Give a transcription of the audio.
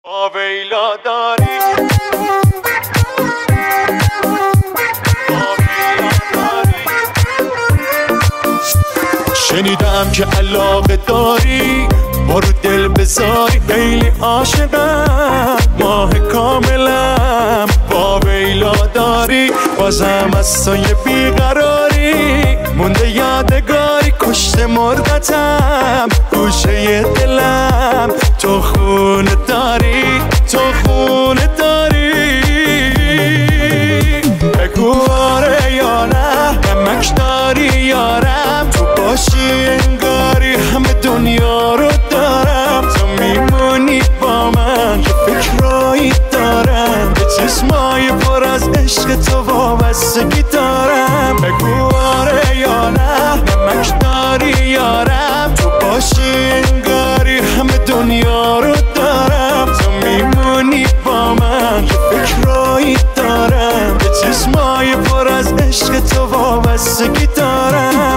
آویلا داری شنیدم که علاقه داری ما رو دل بذاری خیلی عاشقم ماه کاملم با ویلا داری بازم از سایه بیقراری مونده یادگاری کشته مردتم گوشه دلم تو خونه داری تو خونه داری بگو آره یا نه نمک داری یارم تو باشی انگاری همه دنیا رو دارم تو میمونی با من که فکرایی دارم به چشمای پر از عشق تو وابستگی دارم بگو آره یا نه نمک داری یارم تو باشی انگاری همه دنیا رو دارم تو میمونی با من که فکرایی دارم به چشمای پر از عشق تو وابستگی دارم